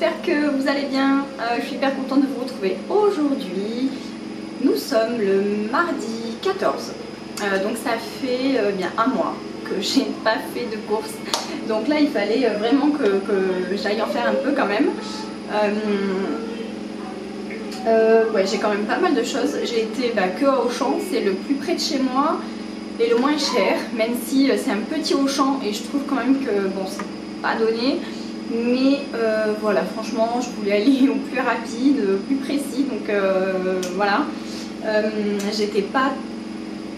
j'espère que vous allez bien. Je suis hyper contente de vous retrouver aujourd'hui. Nous sommes le mardi 14. Donc ça fait bien un mois que j'ai pas fait de course. Donc là il fallait vraiment que j'aille en faire un peu quand même. Ouais, j'ai quand même pas mal de choses. J'ai été que à Auchan, c'est le plus près de chez moi et le moins cher, même si c'est un petit Auchan et je trouve quand même que bon, c'est pas donné. Mais voilà, franchement, je voulais aller au plus rapide, au plus précis, donc voilà. J'étais pas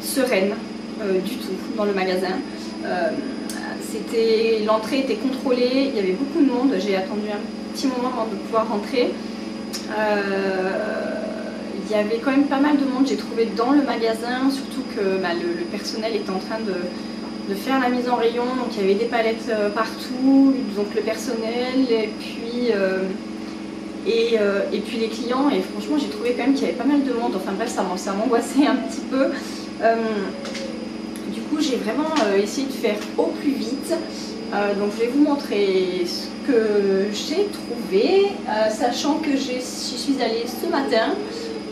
sereine du tout dans le magasin. L'entrée était contrôlée, il y avait beaucoup de monde, j'ai attendu un petit moment avant de pouvoir rentrer. Il y avait quand même pas mal de monde, j'ai trouvé dans le magasin, surtout que le personnel était en train de faire la mise en rayon, donc il y avait des palettes partout, donc le personnel et puis les clients, et franchement j'ai trouvé quand même qu'il y avait pas mal de monde, enfin bref ça m'angoissait un petit peu. Du coup j'ai vraiment essayé de faire au plus vite, donc je vais vous montrer ce que j'ai trouvé, sachant que j'y suis allée ce matin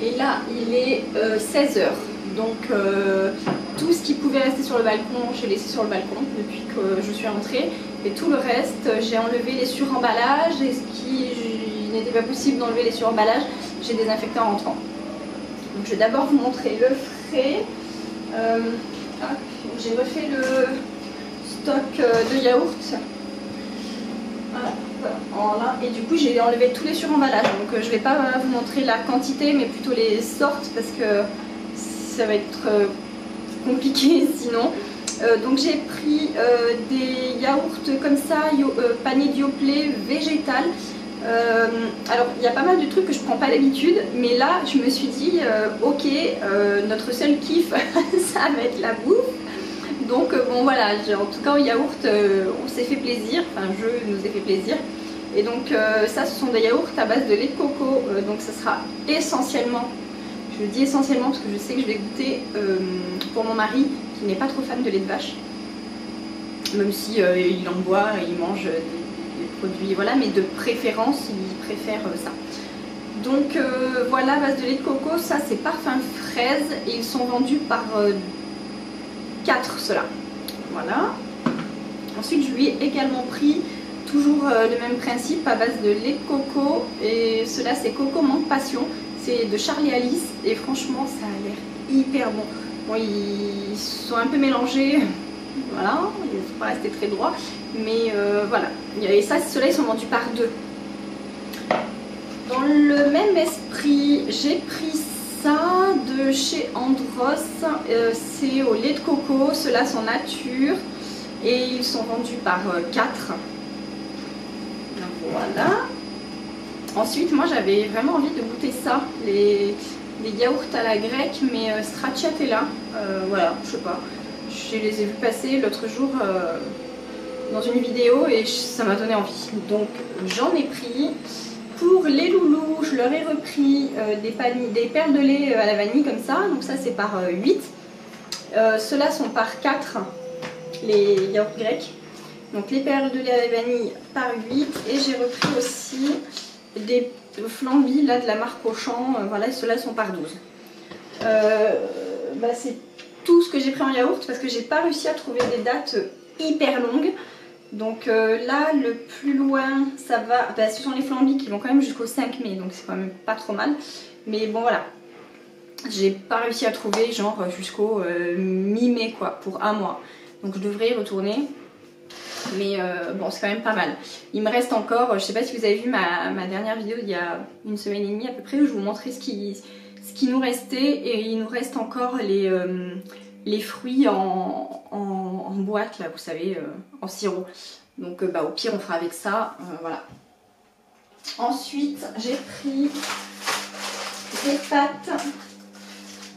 et là il est 16 h. Donc tout ce qui pouvait rester sur le balcon, j'ai laissé sur le balcon depuis que je suis rentrée. Et tout le reste, j'ai enlevé les suremballages. Et ce qui n'était pas possible d'enlever les suremballages, j'ai désinfecté en rentrant. Donc je vais d'abord vous montrer le frais. J'ai refait le stock de yaourt. Voilà. Et du coup j'ai enlevé tous les suremballages. Donc je ne vais pas vous montrer la quantité, mais plutôt les sortes parce que ça va être compliqué sinon. Donc j'ai pris des yaourts comme ça, panier Yoplait végétal. Alors il y a pas mal de trucs que je prends pas d'habitude, mais là je me suis dit ok, notre seul kiff ça va être la bouffe. Donc bon voilà, en tout cas au yaourt on s'est fait plaisir, enfin je nous ai fait plaisir. Et donc ça ce sont des yaourts à base de lait de coco, donc ça sera essentiellement, je dis essentiellement parce que je sais que je vais goûter pour mon mari qui n'est pas trop fan de lait de vache, même si il en boit et il mange des produits, voilà, mais de préférence il préfère ça. Donc voilà, base de lait de coco, ça c'est parfum fraise et ils sont vendus par 4 ceux-là. Voilà. Ensuite je lui ai également pris toujours le même principe à base de lait de coco, et cela c'est Coco Mangue Passion. C'est de Charlie Alice et franchement ça a l'air hyper bon. Bon, ils sont un peu mélangés, voilà, ils ne sont pas restés très droits, mais voilà. Et ça, ceux-là ils sont vendus par 2. Dans le même esprit, j'ai pris ça de chez Andros, c'est au lait de coco, ceux-là sont nature et ils sont vendus par 4. Donc voilà. Ensuite, moi j'avais vraiment envie de goûter ça, les yaourts à la grecque, mais stracciatella, voilà, je sais pas. Je les ai vus passer l'autre jour dans une vidéo et ça m'a donné envie. Donc j'en ai pris. Pour les loulous, je leur ai repris des perles de lait à la vanille comme ça, donc ça c'est par 8. Ceux-là sont par 4, les yaourts grecs. Donc les perles de lait à la vanille par 8, et j'ai repris aussi des flambis là de la marque Auchan, voilà, ceux-là sont par 12. C'est tout ce que j'ai pris en yaourt parce que j'ai pas réussi à trouver des dates hyper longues. Donc là le plus loin ça va, ce sont les flambis qui vont quand même jusqu'au 5 mai, donc c'est quand même pas trop mal. Mais bon voilà, j'ai pas réussi à trouver genre jusqu'au mi-mai quoi, pour un mois. Donc je devrais y retourner. Mais bon, c'est quand même pas mal. Il me reste encore, je sais pas si vous avez vu ma dernière vidéo il y a une semaine et demie à peu près, où je vous montrais ce qui nous restait, et il nous reste encore les fruits en boîte là, vous savez, en sirop. Donc au pire on fera avec ça, voilà. Ensuite j'ai pris des pâtes,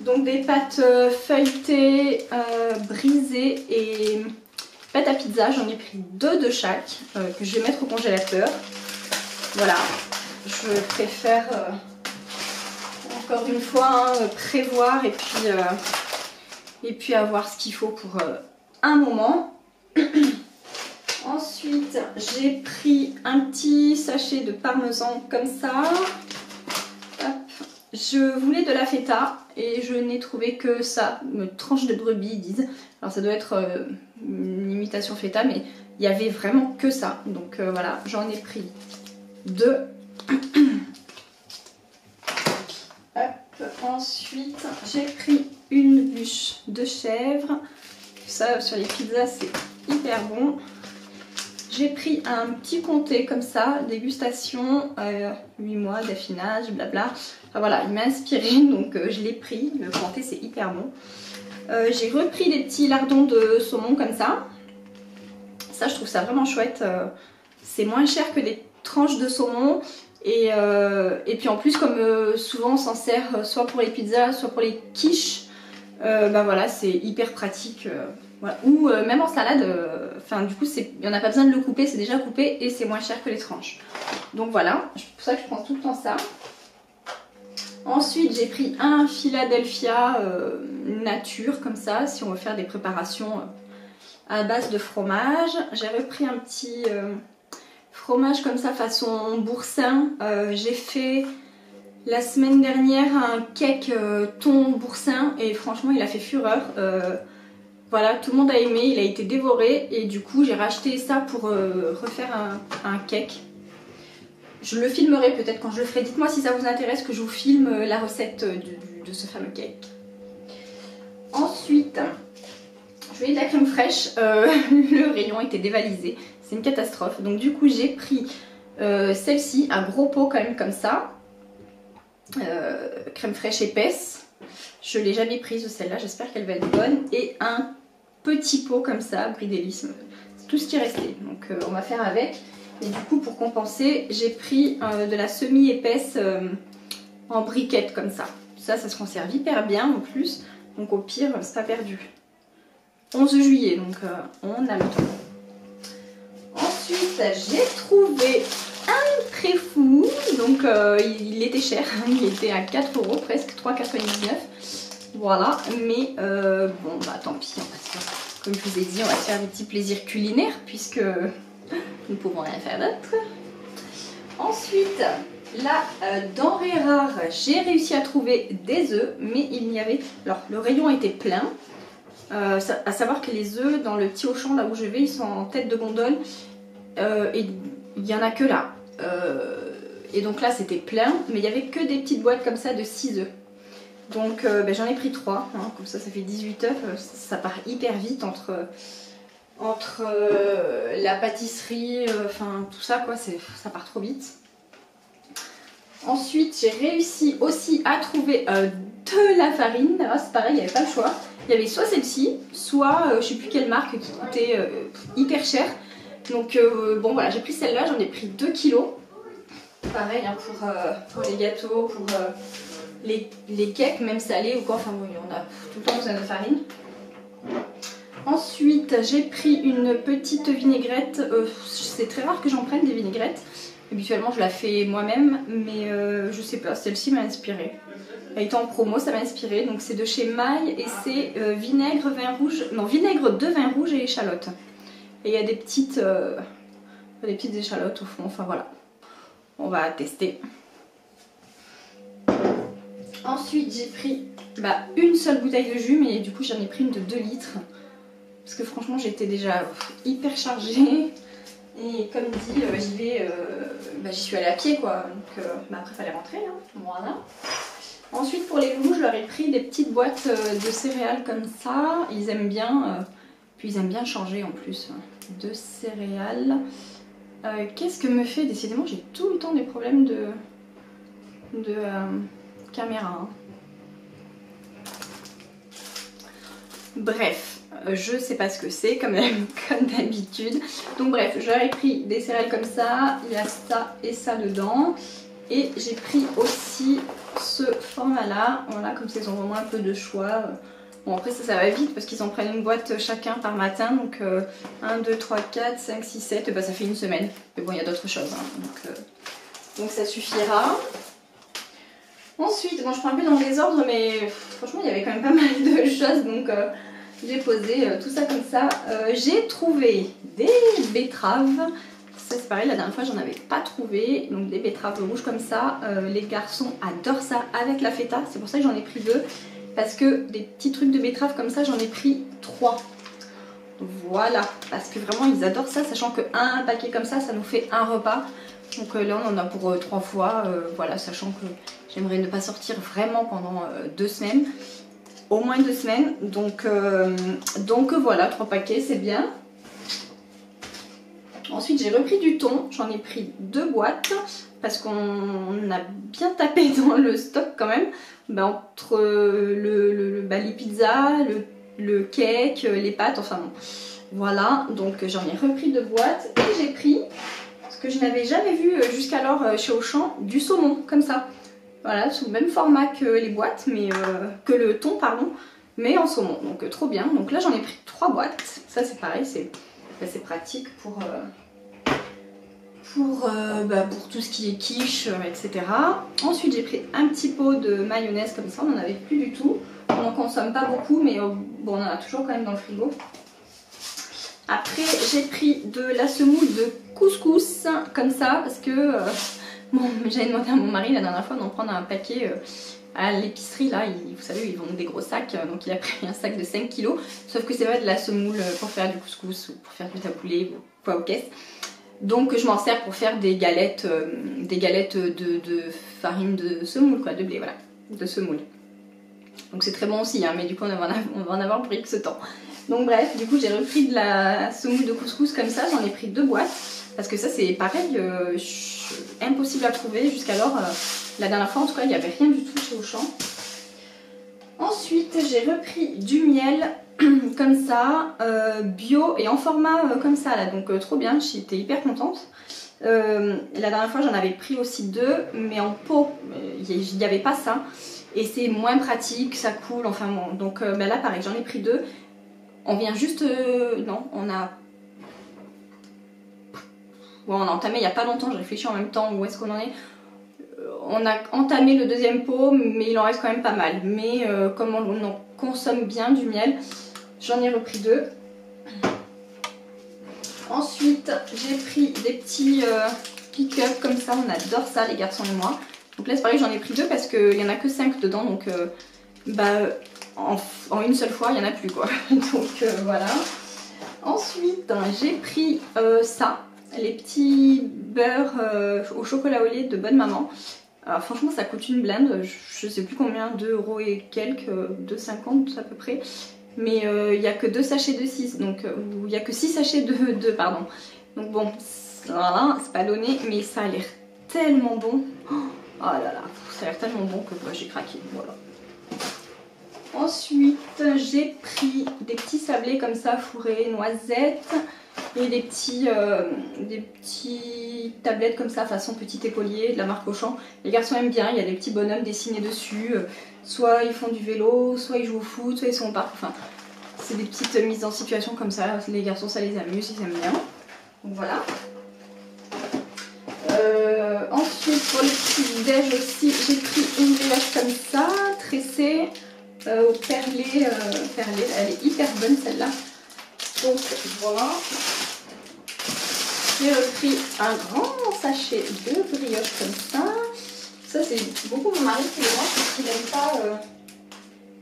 donc des pâtes feuilletées, brisées et pâte à pizza. J'en ai pris 2 de chaque que je vais mettre au congélateur. Voilà, je préfère encore une fois prévoir et puis avoir ce qu'il faut pour un moment. Ensuite j'ai pris un petit sachet de parmesan comme ça. Hop. Je voulais de la feta et je n'ai trouvé que ça, une tranche de brebis ils disent. Alors ça doit être une imitation feta mais il n'y avait vraiment que ça. Donc voilà, j'en ai pris 2. Hop. Ensuite j'ai pris une bûche de chèvre. Ça sur les pizzas c'est hyper bon. J'ai pris un petit comté comme ça, dégustation, 8 mois d'affinage, blabla. Enfin voilà, il m'a inspiré donc je l'ai pris. Le comté c'est hyper bon. J'ai repris des petits lardons de saumon comme ça. Ça je trouve ça vraiment chouette. C'est moins cher que des tranches de saumon. Et puis en plus comme souvent on s'en sert soit pour les pizzas, soit pour les quiches. Bah voilà, c'est hyper pratique. Voilà. Ou même en salade, enfin du coup il n'y en a pas besoin de le couper, c'est déjà coupé et c'est moins cher que les tranches. Donc voilà, c'est pour ça que je prends tout le temps ça. Ensuite j'ai pris un Philadelphia nature comme ça, si on veut faire des préparations à base de fromage. J'ai repris un petit fromage comme ça façon boursin. J'ai fait la semaine dernière un cake thon boursin et franchement il a fait fureur. Voilà, tout le monde a aimé, il a été dévoré et du coup j'ai racheté ça pour refaire un cake. Je le filmerai peut-être quand je le ferai. Dites-moi si ça vous intéresse que je vous filme la recette de ce fameux cake. Ensuite, je voulais de la crème fraîche. Le rayon était dévalisé. C'est une catastrophe. Donc du coup j'ai pris celle-ci, un gros pot quand même comme ça. Crème fraîche épaisse. Je ne l'ai jamais prise celle-là, j'espère qu'elle va être bonne. Et un petit pot comme ça, Brie Délice. C'est tout ce qui restait. Donc on va faire avec. Et du coup pour compenser, j'ai pris de la semi-épaisse en briquette comme ça. Ça se conserve hyper bien en plus. Donc au pire, c'est pas perdu. 11 juillet, donc on a le temps. Ensuite, j'ai trouvé un très fou. Donc il était cher. Il était à 4 € presque, 3,99 €. Voilà, mais bon bah tant pis, on va se faire, comme je vous ai dit, on va se faire des petits plaisirs culinaires puisque nous pouvons rien faire d'autre. Ensuite, là, denrée rare, j'ai réussi à trouver des œufs, mais il n'y avait... Alors, le rayon était plein. À savoir que les œufs, dans le petit Auchan, là où je vais, ils sont en tête de gondole. Et il n'y en a que là. Et donc là, c'était plein, mais il n'y avait que des petites boîtes comme ça de 6 œufs. Donc ben, j'en ai pris 3, hein, comme ça fait 18 œufs. Ça part hyper vite entre la pâtisserie, enfin tout ça quoi, ça part trop vite. Ensuite j'ai réussi aussi à trouver de la farine. Alors c'est pareil, il n'y avait pas le choix. Il y avait soit celle-ci, soit je sais plus quelle marque qui coûtait hyper cher. Donc bon voilà, j'ai pris celle-là, j'en ai pris 2 kilos. Pareil hein, pour les gâteaux, pour les cakes, même salés ou quoi, enfin bon, on a tout le temps besoin de farine. Ensuite, j'ai pris une petite vinaigrette. C'est très rare que j'en prenne des vinaigrettes. Habituellement, je la fais moi-même, mais je sais pas, celle-ci m'a inspirée. Elle était en promo, ça m'a inspirée. Donc, c'est de chez Maille et c'est vinaigre, vin rouge, non, vinaigre de vin rouge et échalote. Et il y a des petites échalotes au fond. Enfin voilà, on va tester. Ensuite, j'ai pris une seule bouteille de jus, mais du coup, j'en ai pris une de 2 litres. Parce que franchement j'étais déjà hyper chargée et comme dit j'y suis allée à pied quoi, donc après il fallait rentrer hein. Voilà. Ensuite pour les loups je leur ai pris des petites boîtes de céréales comme ça, ils aiment bien, puis ils aiment bien changer en plus de céréales. Qu'est-ce que me fait, décidément j'ai tout le temps des problèmes de caméra hein. Bref, je sais pas ce que c'est comme d'habitude. Donc bref, j'aurais pris des céréales comme ça, il y a ça et ça dedans. Et j'ai pris aussi ce format là, voilà, comme ça ils ont vraiment un peu de choix. Bon après ça va vite parce qu'ils en prennent une boîte chacun par matin. Donc 1, 2, 3, 4, 5, 6, 7, bah, ça fait une semaine. Mais bon il y a d'autres choses, hein, donc ça suffira. Ensuite, bon, je prends un peu dans le désordre, mais franchement, il y avait quand même pas mal de choses, donc j'ai posé tout ça comme ça. J'ai trouvé des betteraves, Ça c'est pareil, la dernière fois j'en avais pas trouvé. Donc des betteraves rouges comme ça. Les garçons adorent ça avec la feta. C'est pour ça que j'en ai pris 2. Parce que des petits trucs de betterave comme ça, j'en ai pris 3. Voilà, parce que vraiment ils adorent ça, sachant qu'un paquet comme ça nous fait un repas. Donc là on en a pour 3 fois, voilà, sachant que j'aimerais ne pas sortir vraiment pendant 2 semaines. Au moins 2 semaines, donc voilà, 3 paquets, c'est bien. Ensuite j'ai repris du thon, j'en ai pris 2 boîtes, parce qu'on a bien tapé dans le stock quand même. Entre les pizzas, le cake, les pâtes, enfin bon. Voilà, donc j'en ai repris 2 boîtes et j'ai pris, ce que je n'avais jamais vu jusqu'alors chez Auchan, du saumon, comme ça. Voilà, sous le même format que les boîtes, mais que le thon, pardon, mais en saumon. Donc trop bien. Donc là j'en ai pris 3 boîtes. Ça c'est pareil, c'est pratique pour tout ce qui est quiche, etc. Ensuite j'ai pris un petit pot de mayonnaise comme ça, on n'en avait plus du tout. On n'en consomme pas beaucoup, mais bon, on en a toujours quand même dans le frigo. Après j'ai pris de la semoule de couscous comme ça, parce que bon, j'avais demandé à mon mari la dernière fois d'en prendre un paquet à l'épicerie. Là, vous savez, ils vendent des gros sacs, donc il a pris un sac de 5 kg. Sauf que c'est pas de la semoule pour faire du couscous ou pour faire du taboulé ou quoi aux caisses. Donc je m'en sers pour faire des galettes de farine de semoule, quoi, de blé, voilà, de semoule. Donc c'est très bon aussi, hein, mais du coup on va en avoir pour X temps. Donc bref, du coup j'ai repris de la semoule de couscous comme ça, j'en ai pris 2 boîtes. Parce que ça c'est pareil, impossible à trouver jusqu'alors. La dernière fois en tout cas il n'y avait rien du tout chez Auchan. Ensuite j'ai repris du miel comme ça, bio et en format comme ça là, donc trop bien, j'étais hyper contente. La dernière fois j'en avais pris aussi 2, mais en pot, il n'y avait pas ça. Et c'est moins pratique, ça coule, enfin bon. Donc là pareil, j'en ai pris 2. On vient juste... non, on a entamé il n'y a pas longtemps, je réfléchis en même temps où est-ce qu'on en est. On a entamé le 2e pot, mais il en reste quand même pas mal. Mais comme on en consomme bien du miel, j'en ai repris 2. Ensuite, j'ai pris des petits pick-up comme ça, on adore ça les garçons et moi. Donc là c'est pareil, j'en ai pris 2 parce qu'il n'y en a que 5 dedans, donc en une seule fois il n'y en a plus quoi. Donc voilà. Ensuite j'ai pris ça, les petits beurres au chocolat au lait de Bonne Maman. Alors franchement ça coûte une blinde, je sais plus combien, 2 € et quelques, 2,50 à peu près. Mais il n'y a que 2 sachets de 6, donc il n'y a que 6 sachets de 2, pardon. Donc bon, voilà, c'est pas donné, mais ça a l'air tellement bon. Oh là là, ça a l'air tellement bon que j'ai craqué, voilà. Ensuite, j'ai pris des petits sablés comme ça, fourrés, noisettes, et des petits tablettes comme ça, façon petit écolier, de la marque Auchan. Les garçons aiment bien, il y a des petits bonhommes dessinés dessus. Soit ils font du vélo, soit ils jouent au foot, soit ils sont au parc. Enfin, c'est des petites mises en situation comme ça. Les garçons, ça les amuse, ils aiment bien. Donc voilà. Ensuite, pour les petits déj aussi, j'ai pris une brioche comme ça, tressée, au perlé. Elle est hyper bonne celle-là. Donc voilà. J'ai repris un grand sachet de brioche comme ça. Ça c'est beaucoup mon mari qui le mange parce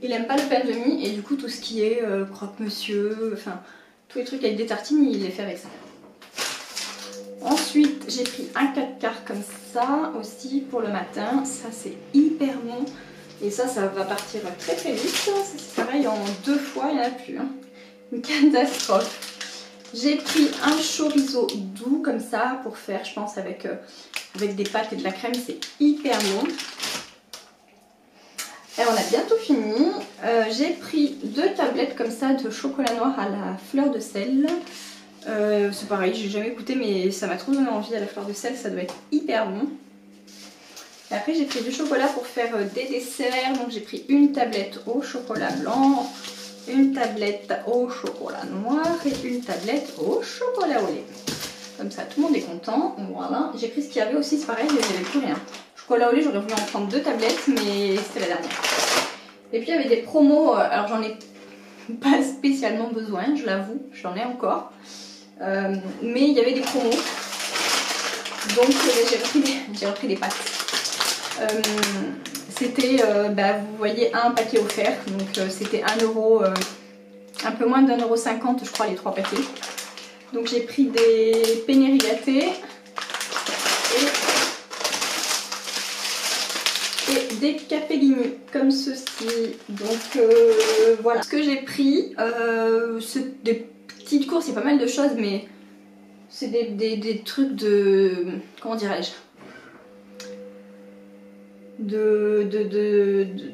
qu'il aime pas le pain de mie, et du coup tout ce qui est croque-monsieur, enfin tous les trucs avec des tartines, il les fait avec ça. Ensuite j'ai pris un 4 quarts comme ça aussi pour le matin. Ça c'est hyper bon et ça va partir très très vite. C'est pareil, en 2 fois il n'y en a plus, hein. Une catastrophe. J'ai pris un chorizo doux comme ça pour faire, je pense, avec des pâtes et de la crème. C'est hyper bon. Et on a bientôt fini. J'ai pris 2 tablettes comme ça de chocolat noir à la fleur de sel. C'est pareil, j'ai jamais goûté, mais ça m'a trop donné envie à la fleur de sel. Ça doit être hyper bon. Et après j'ai pris du chocolat pour faire des desserts. Donc j'ai pris une tablette au chocolat blanc, une tablette au chocolat noir et une tablette au chocolat au lait. Comme ça tout le monde est content. Voilà. J'ai pris ce qu'il y avait aussi, c'est pareil, il n'y avait plus rien. Chocolat au lait, j'aurais voulu en prendre 2 tablettes, mais c'était la dernière. Et puis il y avait des promos, alors j'en ai pas spécialement besoin, je l'avoue, j'en ai encore. Mais il y avait des promos. Donc j'ai repris des pâtes. C'était, vous voyez, un paquet offert, donc c'était 1 euro, un peu moins d'1,50 € je crois les 3 paquets. Donc j'ai pris des penne rigatées et des capellini comme ceci. Donc voilà ce que j'ai pris. C'est des petites courses, c'est pas mal de choses, mais c'est des trucs de, comment dirais-je,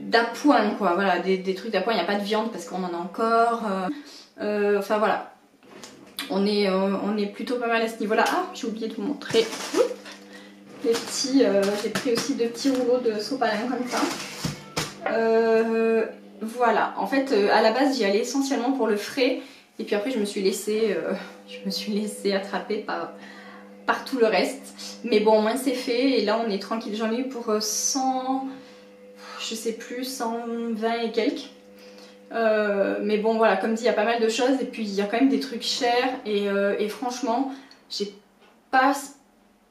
d'appoint quoi, voilà, des trucs d'appoint. Il n'y a pas de viande parce qu'on en a encore, enfin voilà, on est plutôt pas mal à ce niveau là. Ah, j'ai oublié de vous montrer. Oups, les petits, j'ai pris aussi 2 petits rouleaux de sopalin comme ça. Voilà, en fait à la base j'y allais essentiellement pour le frais, et puis après je me suis laissée attraper par tout le reste. Mais bon, au moins c'est fait, et là on est tranquille. J'en ai eu pour 100, je sais plus, 120 et quelques. Mais bon voilà, comme dit, il y a pas mal de choses, et puis il y a quand même des trucs chers, et franchement j'ai pas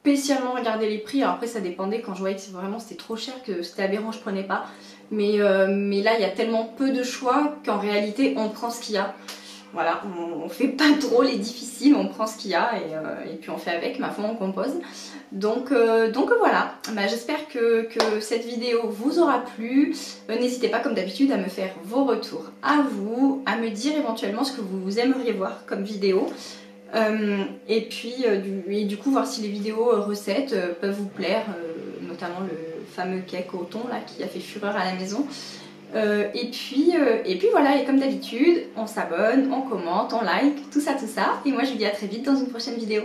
spécialement regardé les prix. Alors après ça dépendait, quand je voyais que vraiment c'était trop cher, que c'était aberrant, je prenais pas. Mais là il y a tellement peu de choix qu'en réalité on prend ce qu'il y a. Voilà, on fait pas trop les difficiles, on prend ce qu'il y a, et puis on fait avec, ma foi on compose. Donc voilà, j'espère que cette vidéo vous aura plu. N'hésitez pas comme d'habitude à me faire vos retours à vous, à me dire éventuellement ce que vous aimeriez voir comme vidéo. Et puis du coup voir si les vidéos recettes peuvent vous plaire, notamment le fameux cake au thon là qui a fait fureur à la maison. Et puis voilà, et comme d'habitude, on s'abonne, on commente, on like, tout ça, et moi je vous dis à très vite dans une prochaine vidéo.